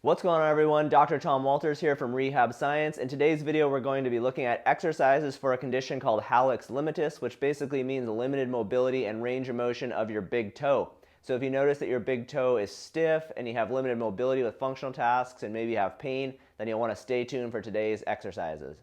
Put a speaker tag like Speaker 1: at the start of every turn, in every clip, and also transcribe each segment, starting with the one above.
Speaker 1: What's going on, everyone? Dr. Tom Walters here from Rehab Science. In today's video, we're going to be looking at exercises for a condition called Hallux Limitus, which basically means limited mobility and range of motion of your big toe. So if you notice that your big toe is stiff and you have limited mobility with functional tasks and maybe you have pain, then you'll want to stay tuned for today's exercises.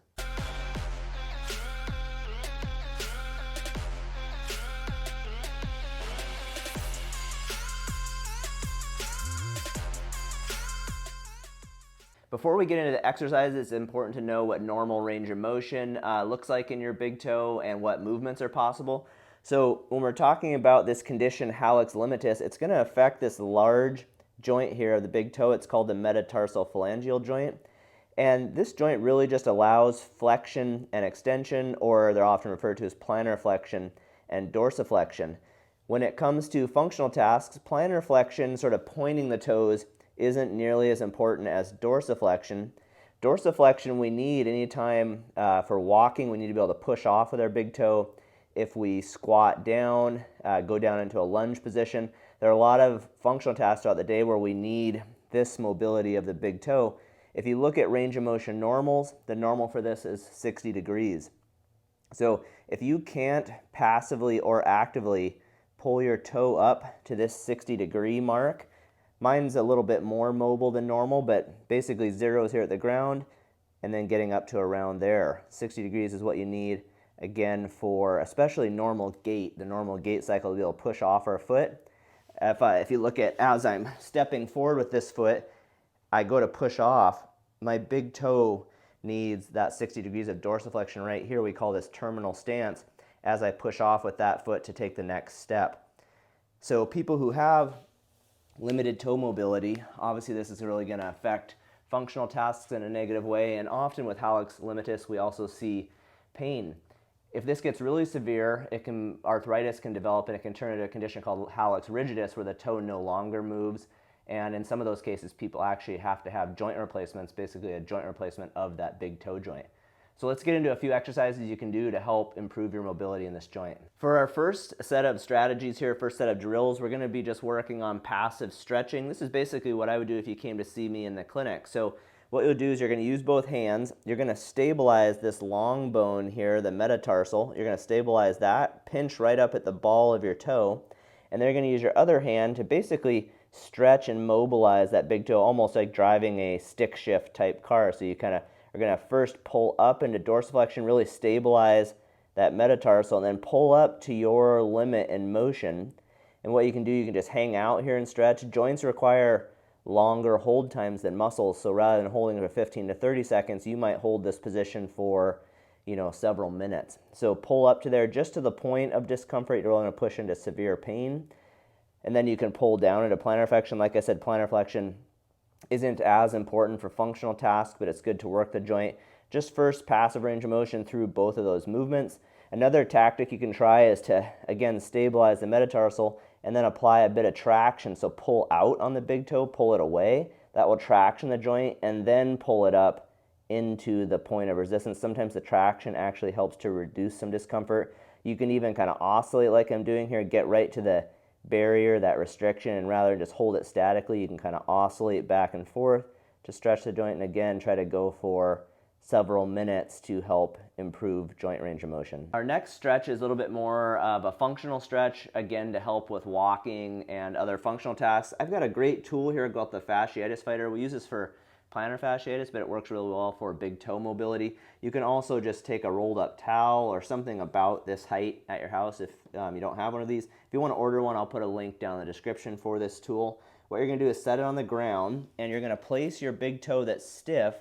Speaker 1: Before we get into the exercises, it's important to know what normal range of motion looks like in your big toe and what movements are possible. So when we're talking about this condition, Hallux Limitus, it's going to affect this large joint here of the big toe. It's called the metatarsophalangeal joint. And this joint really just allows flexion and extension, or they're often referred to as plantar flexion and dorsiflexion. When it comes to functional tasks, plantar flexion, sort of pointing the toes, isn't nearly as important as dorsiflexion. Dorsiflexion we need anytime for walking. We need to be able to push off with our big toe. If we squat down, go down into a lunge position, there are a lot of functional tasks throughout the day where we need this mobility of the big toe. If you look at range of motion normals, the normal for this is 60 degrees. So if you can't passively or actively pull your toe up to this 60-degree mark, mine's a little bit more mobile than normal, but basically 0 is here at the ground and then getting up to around there. 60 degrees is what you need, again, for especially normal gait, the normal gait cycle, to be able to push off our foot. If you look at as I'm stepping forward with this foot, I go to push off, my big toe needs that 60 degrees of dorsiflexion right here. We call this terminal stance as I push off with that foot to take the next step. So people who have limited toe mobility, obviously this is really going to affect functional tasks in a negative way, and often with Hallux Limitus we also see pain. If this gets really severe, arthritis can develop and it can turn into a condition called Hallux rigidus, where the toe no longer moves, and in some of those cases people actually have to have joint replacements, basically a joint replacement of that big toe joint. So let's get into a few exercises you can do to help improve your mobility in this joint. For our first set of strategies here, first set of drills, we're going to be just working on passive stretching. This is basically what I would do if you came to see me in the clinic. So what you'll do is you're going to use both hands. You're going to stabilize this long bone here, the metatarsal. You're going to stabilize that, pinch right up at the ball of your toe, and then you're going to use your other hand to basically stretch and mobilize that big toe, almost like driving a stick shift type car. So you kind of are going to first pull up into dorsiflexion, really stabilize that metatarsal, and then pull up to your limit in motion. And what you can do, you can just hang out here and stretch. Joints require longer hold times than muscles, so rather than holding for 15 to 30 seconds, you might hold this position for, several minutes. So pull up to there just to the point of discomfort. You're going to push into severe pain. And then you can pull down into plantar flexion. Like I said, plantar flexion isn't as important for functional tasks, but it's good to work the joint. Just first, passive range of motion through both of those movements. Another tactic you can try is to, again, stabilize the metatarsal and then apply a bit of traction. So pull out on the big toe, pull it away. That will traction the joint, and then pull it up into the point of resistance. Sometimes the traction actually helps to reduce some discomfort. You can even kind of oscillate like I'm doing here, get right to the barrier, that restriction, and rather than just hold it statically, you can kind of oscillate back and forth to stretch the joint, and again try to go for several minutes to help improve joint range of motion. Our next stretch is a little bit more of a functional stretch, again to help with walking and other functional tasks. I've got a great tool here called the fasciitis fighter. We use this for plantar fasciitis, but it works really well for big toe mobility. You can also just take a rolled up towel or something about this height at your house if you don't have one of these. If you want to order one, I'll put a link down in the description for this tool. What you're going to do is set it on the ground, and you're going to place your big toe that's stiff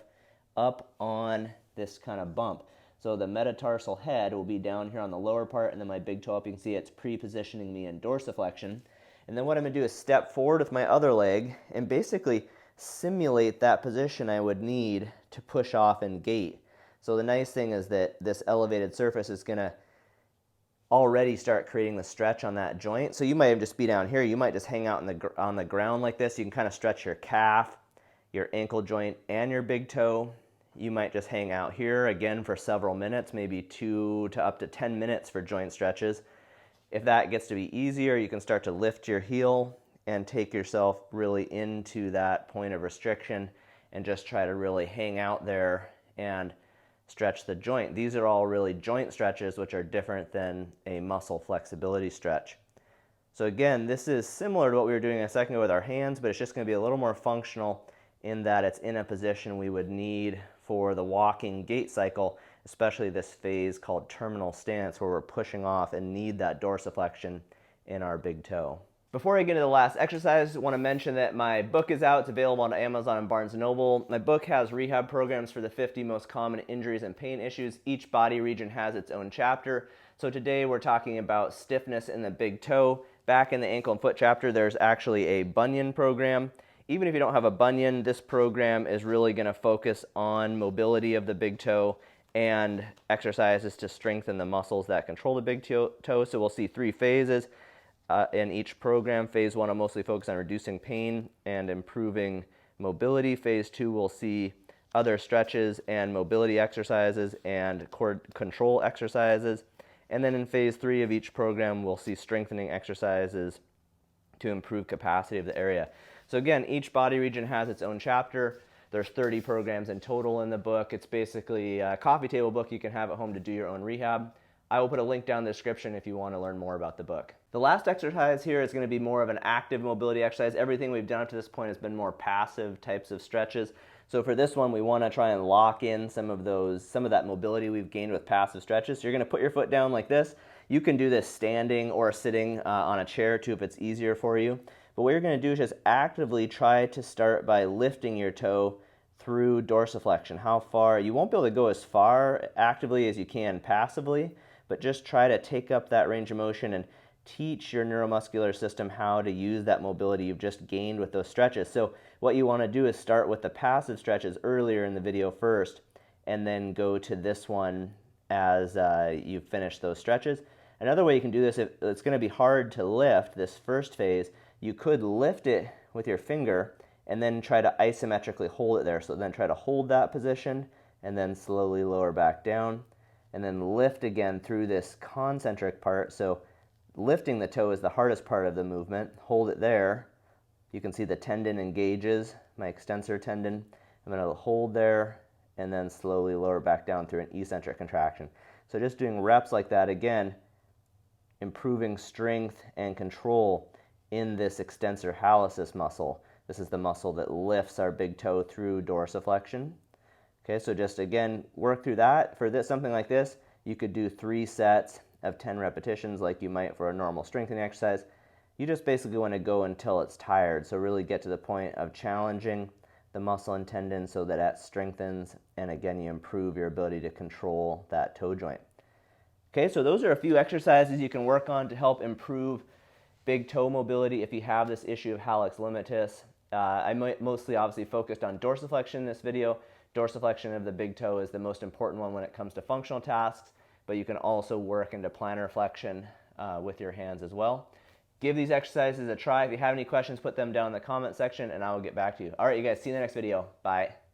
Speaker 1: up on this kind of bump. So the metatarsal head will be down here on the lower part, and then my big toe up, you can see it's pre-positioning me in dorsiflexion. And then what I'm going to do is step forward with my other leg and basically simulate that position I would need to push off and gait. So the nice thing is that this elevated surface is going to already start creating the stretch on that joint. So you might just be down here. You might just hang out on the ground like this. You can kind of stretch your calf, your ankle joint, and your big toe. You might just hang out here again for several minutes, maybe 2 to up to 10 minutes for joint stretches. If that gets to be easier, you can start to lift your heel and take yourself really into that point of restriction and just try to really hang out there and stretch the joint. These are all really joint stretches, which are different than a muscle flexibility stretch. So again, this is similar to what we were doing a second ago with our hands, but it's just going to be a little more functional in that it's in a position we would need for the walking gait cycle, especially this phase called terminal stance, where we're pushing off and need that dorsiflexion in our big toe. Before I get into the last exercise, I want to mention that my book is out. It's available on Amazon and Barnes & Noble. My book has rehab programs for the 50 most common injuries and pain issues. Each body region has its own chapter. So today we're talking about stiffness in the big toe. Back in the ankle and foot chapter, there's actually a bunion program. Even if you don't have a bunion, this program is really going to focus on mobility of the big toe and exercises to strengthen the muscles that control the big toe. So we'll see 3 phases. In each program. Phase 1 will mostly focus on reducing pain and improving mobility. Phase 2 we'll see other stretches and mobility exercises and core control exercises. And then in phase 3 of each program we'll see strengthening exercises to improve capacity of the area. So again, each body region has its own chapter. There's 30 programs in total in the book. It's basically a coffee table book you can have at home to do your own rehab. I will put a link down in the description if you want to learn more about the book. The last exercise here is going to be more of an active mobility exercise. Everything we've done up to this point has been more passive types of stretches. So for this one, we want to try and lock in some of that mobility we've gained with passive stretches. So you're going to put your foot down like this. You can do this standing or sitting on a chair too if it's easier for you. But what you're going to do is just actively try to start by lifting your toe through dorsiflexion. How far? You won't be able to go as far actively as you can passively, but just try to take up that range of motion and teach your neuromuscular system how to use that mobility you've just gained with those stretches. So what you want to do is start with the passive stretches earlier in the video first, and then go to this one as you finish those stretches. Another way you can do this, if it's going to be hard to lift this first phase, you could lift it with your finger and then try to isometrically hold it there. So then try to hold that position and then slowly lower back down, and then lift again through this concentric part. So lifting the toe is the hardest part of the movement. Hold it there. You can see the tendon engages, my extensor tendon. I'm going to hold there and then slowly lower back down through an eccentric contraction. So just doing reps like that, again, improving strength and control in this extensor hallucis muscle. This is the muscle that lifts our big toe through dorsiflexion. Okay, so just again, work through that. For this, something like this, you could do 3 sets of 10 repetitions like you might for a normal strengthening exercise. You just basically want to go until it's tired. So really get to the point of challenging the muscle and tendon so that it strengthens, and again, you improve your ability to control that toe joint. Okay, so those are a few exercises you can work on to help improve big toe mobility if you have this issue of Hallux Limitus. I mostly obviously focused on dorsiflexion in this video. Dorsiflexion of the big toe is the most important one when it comes to functional tasks, but you can also work into plantar flexion with your hands as well. Give these exercises a try. If you have any questions, put them down in the comment section and I will get back to you. All right, you guys, see you in the next video. Bye.